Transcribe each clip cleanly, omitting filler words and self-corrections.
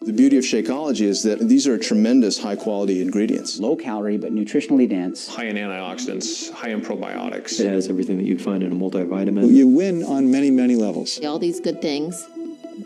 The beauty of Shakeology is that these are tremendous high-quality ingredients. Low calorie, but nutritionally dense. High in antioxidants, high in probiotics. It has everything that you'd find in a multivitamin. You win on many, many levels. All these good things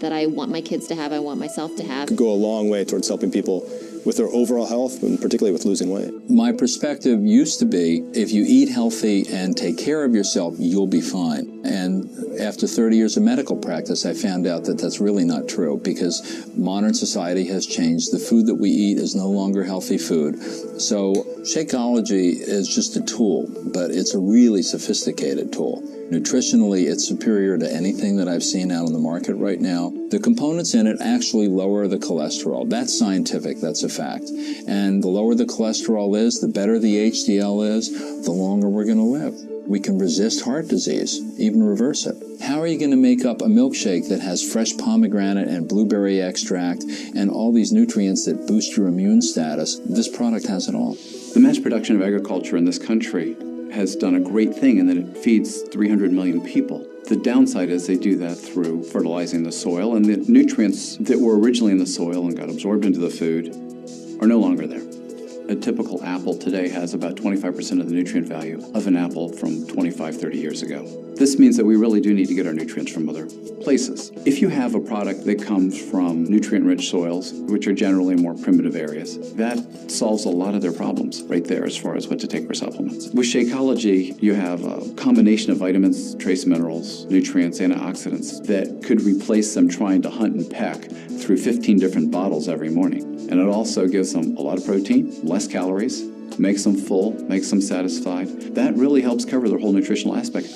that I want my kids to have, I want myself to have. Could go a long way towards helping people with their overall health, and particularly with losing weight. My perspective used to be, if you eat healthy and take care of yourself, you'll be fine. And after 30 years of medical practice, I found out that that's really not true, because modern society has changed. The food that we eat is no longer healthy food. So Shakeology is just a tool, but it's a really sophisticated tool. Nutritionally, it's superior to anything that I've seen out on the market right now. The components in it actually lower the cholesterol. That's scientific, that's a fact. And the lower the cholesterol is, the better the HDL is, the longer we're going to live. We can resist heart disease, even reverse it. How are you going to make up a milkshake that has fresh pomegranate and blueberry extract and all these nutrients that boost your immune status? This product has it all. The mass production of agriculture in this country has done a great thing in that it feeds 300 million people. The downside is they do that through fertilizing the soil, and the nutrients that were originally in the soil and got absorbed into the food are no longer there. A typical apple today has about 25% of the nutrient value of an apple from 25, 30 years ago. This means that we really do need to get our nutrients from other places. If you have a product that comes from nutrient-rich soils, which are generally more primitive areas, that solves a lot of their problems right there as far as what to take for supplements. With Shakeology, you have a combination of vitamins, trace minerals, nutrients, antioxidants that could replace them trying to hunt and peck through 15 different bottles every morning. And it also gives them a lot of protein, less calories, makes them full, makes them satisfied. That really helps cover their whole nutritional aspect.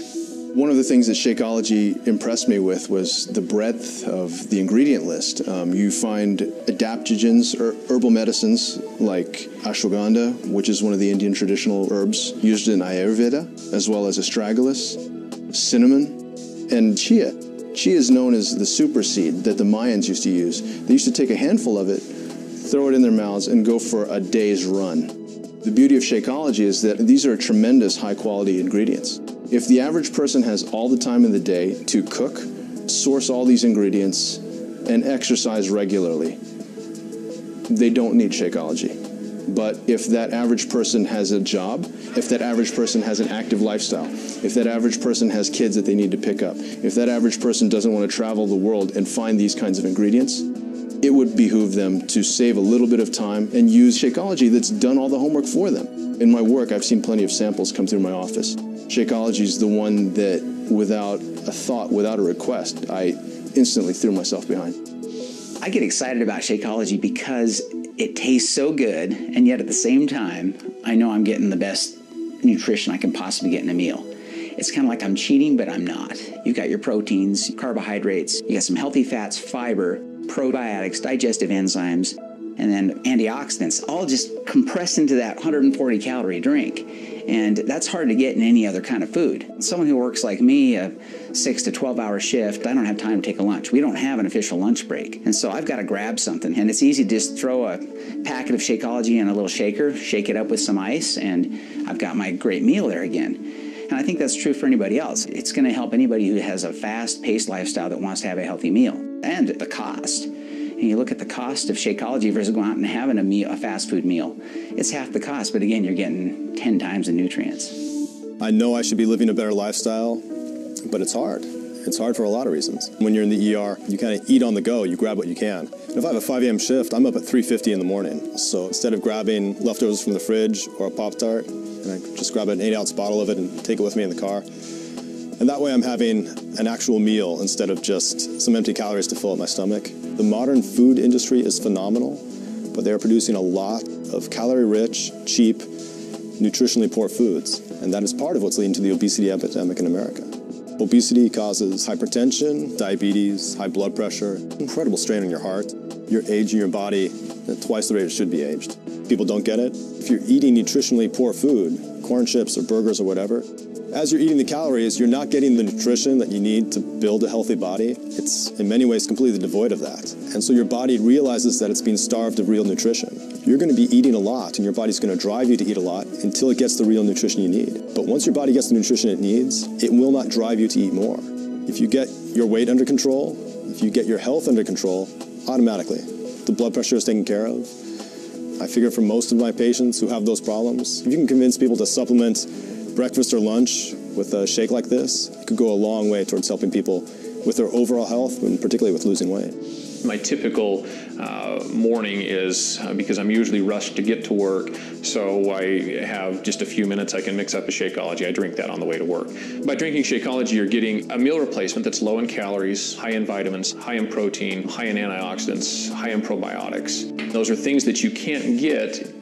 One of the things that Shakeology impressed me with was the breadth of the ingredient list. You find adaptogens or herbal medicines like Ashwaganda, which is one of the Indian traditional herbs used in Ayurveda, as well as Astralagus, cinnamon, and chia. Chia is known as the super seed that the Mayans used to use. They used to take a handful of it, throw it in their mouths, and go for a day's run. The beauty of Shakeology is that these are tremendous high-quality ingredients. If the average person has all the time in the day to cook, source all these ingredients, and exercise regularly, they don't need Shakeology. But if that average person has a job, if that average person has an active lifestyle, if that average person has kids that they need to pick up, if that average person doesn't want to travel the world and find these kinds of ingredients, it would behoove them to save a little bit of time and use Shakeology that's done all the homework for them. In my work, I've seen plenty of samples come through my office. Shakeology is the one that, without a thought, without a request, I instantly threw myself behind. I get excited about Shakeology because it tastes so good, and yet at the same time, I know I'm getting the best nutrition I can possibly get in a meal. It's kind of like I'm cheating, but I'm not. You've got your proteins, carbohydrates, you got some healthy fats, fiber, probiotics, digestive enzymes, and then antioxidants, all just compressed into that 140 calorie drink. And that's hard to get in any other kind of food. Someone who works like me, a 6 to 12 hour shift, I don't have time to take a lunch. We don't have an official lunch break. And so I've got to grab something. And it's easy to just throw a packet of Shakeology in a little shaker, shake it up with some ice, and I've got my great meal there again. And I think that's true for anybody else. It's going to help anybody who has a fast-paced lifestyle that wants to have a healthy meal. And the cost. And you look at the cost of Shakeology versus going out and having a fast food meal. It's half the cost, but again, you're getting 10 times the nutrients. I know I should be living a better lifestyle, but it's hard. It's hard for a lot of reasons. When you're in the ER, you kind of eat on the go, you grab what you can. And if I have a 5 a.m. shift, I'm up at 3:50 in the morning. So instead of grabbing leftovers from the fridge or a Pop-Tart, and I just grab an 8-ounce bottle of it and take it with me in the car. And that way I'm having an actual meal instead of just some empty calories to fill up my stomach. The modern food industry is phenomenal, but they are producing a lot of calorie-rich, cheap, nutritionally poor foods. And that is part of what's leading to the obesity epidemic in America. Obesity causes hypertension, diabetes, high blood pressure, incredible strain on your heart. You're aging your body at twice the rate it should be aged. People don't get it. If you're eating nutritionally poor food, corn chips or burgers or whatever, as you're eating the calories, you're not getting the nutrition that you need to build a healthy body. It's in many ways completely devoid of that. And so your body realizes that it's being starved of real nutrition. You're going to be eating a lot, and your body's going to drive you to eat a lot until it gets the real nutrition you need. But once your body gets the nutrition it needs, it will not drive you to eat more. If you get your weight under control, if you get your health under control, automatically, the blood pressure is taken care of. I figure for most of my patients who have those problems, if you can convince people to supplement breakfast or lunch with a shake like this, it could go a long way towards helping people with their overall health, and particularly with losing weight. My typical morning is, because I'm usually rushed to get to work, so I have just a few minutes, I can mix up a Shakeology. I drink that on the way to work. By drinking Shakeology, you're getting a meal replacement that's low in calories, high in vitamins, high in protein, high in antioxidants, high in probiotics. Those are things that you can't get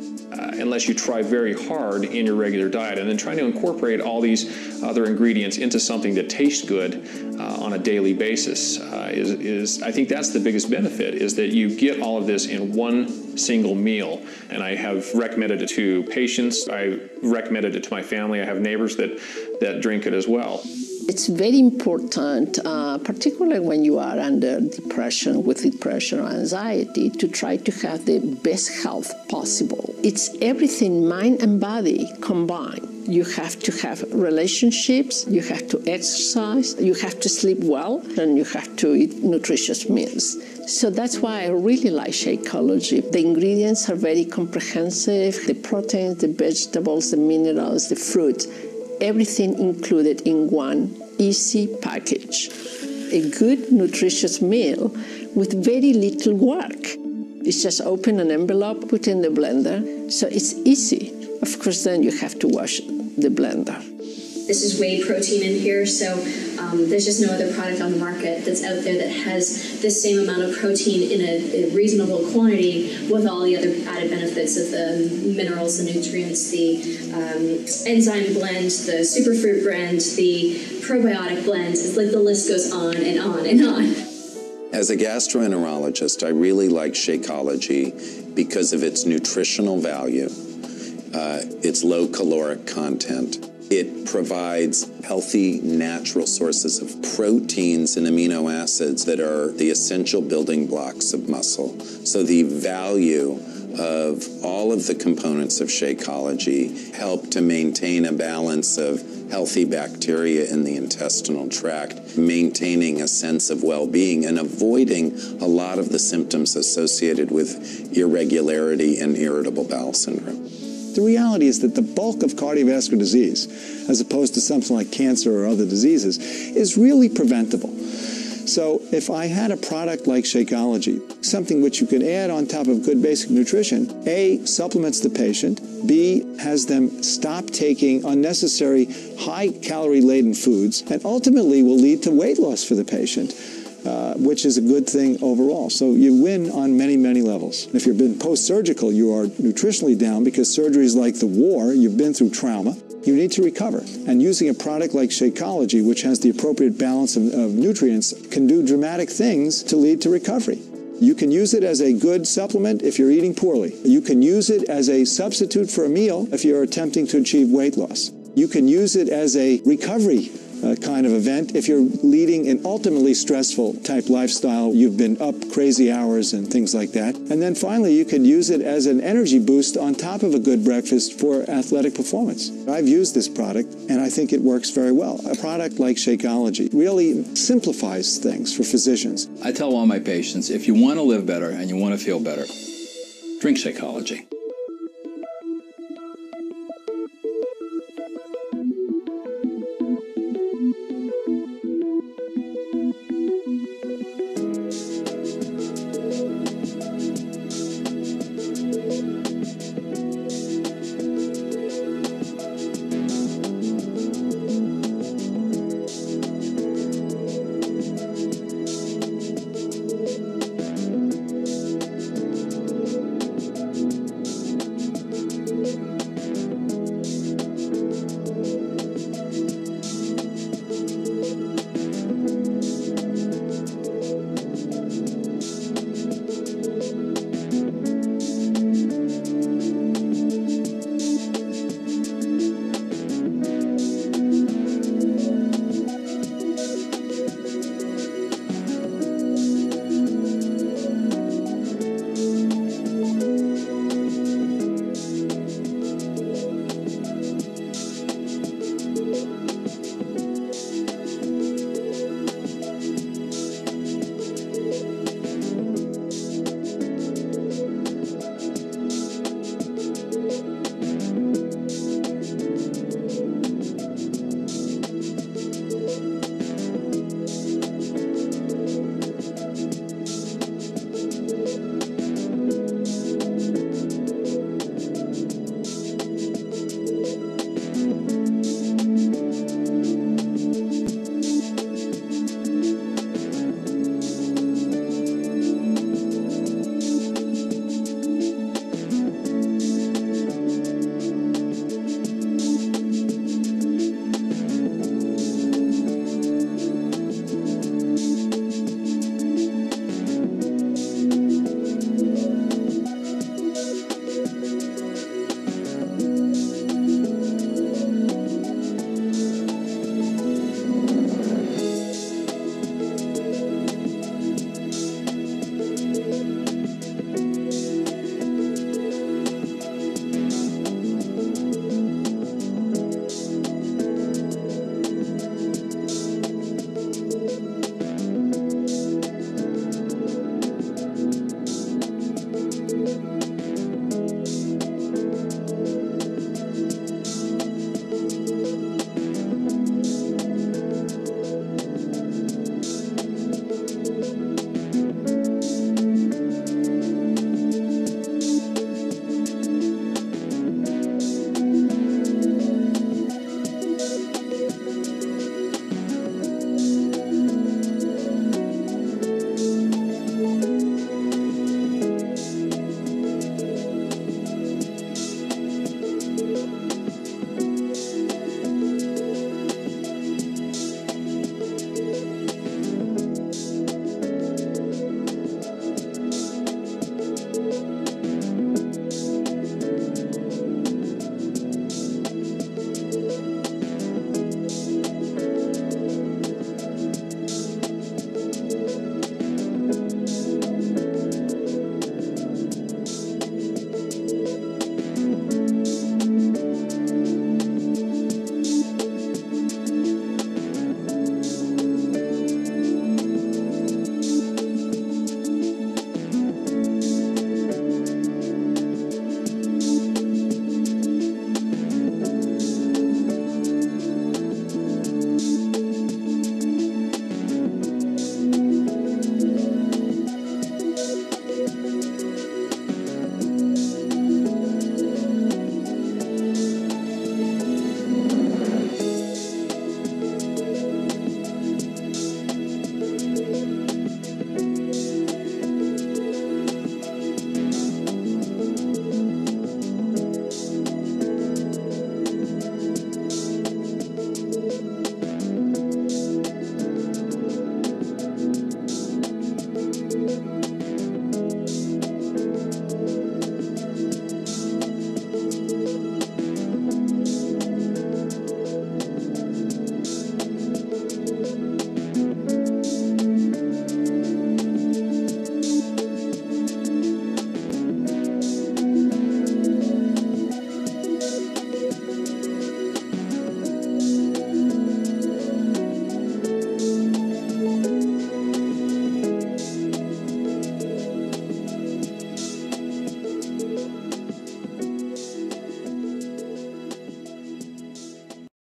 unless you try very hard in your regular diet, and then trying to incorporate all these other ingredients into something that tastes good on a daily basis is I think that's the biggest benefit, is that you get all of this in one single meal. And I have recommended it to patients, I recommended it to my family, I have neighbors that drink it as well. It's very important, particularly when you are under depression, with depression or anxiety, to try to have the best health possible. It's everything, mind and body combined. You have to have relationships, you have to exercise, you have to sleep well, and you have to eat nutritious meals. So that's why I really like Shakeology. The ingredients are very comprehensive, the proteins, the vegetables, the minerals, the fruits, everything included in one easy package. A good, nutritious meal with very little work. It's just open an envelope, put in the blender, so it's easy. Of course, then you have to wash the blender. This is whey protein in here, so there's just no other product on the market that's out there that has the same amount of protein in a reasonable quantity with all the other added benefits of the minerals, the nutrients, the enzyme blend, the superfruit blend, the probiotic blend. It's like the list goes on and on and on. As a gastroenterologist, I really like Shakeology because of its nutritional value, its low caloric content. It provides healthy, natural sources of proteins and amino acids that are the essential building blocks of muscle. So the value of all of the components of Shakeology help to maintain a balance of healthy bacteria in the intestinal tract, maintaining a sense of well-being and avoiding a lot of the symptoms associated with irregularity and irritable bowel syndrome. The reality is that the bulk of cardiovascular disease, as opposed to something like cancer or other diseases, is really preventable. So if I had a product like Shakeology, something which you can add on top of good basic nutrition, A, supplements the patient, B, has them stop taking unnecessary high-calorie-laden foods, and ultimately will lead to weight loss for the patient, which is a good thing overall. So you win on many, many levels. If you've been post-surgical, you are nutritionally down because surgery is like the war. You've been through trauma. You need to recover. And using a product like Shakeology, which has the appropriate balance of nutrients, can do dramatic things to lead to recovery. You can use it as a good supplement if you're eating poorly. You can use it as a substitute for a meal if you're attempting to achieve weight loss. You can use it as a recovery kind of event if you're leading an ultimately stressful type lifestyle. You've been up crazy hours and things like that. And then finally, you can use it as an energy boost on top of a good breakfast for athletic performance. I've used this product and I think it works very well. A product like Shakeology really simplifies things for physicians. I tell all my patients, if you want to live better and you want to feel better, drink Shakeology.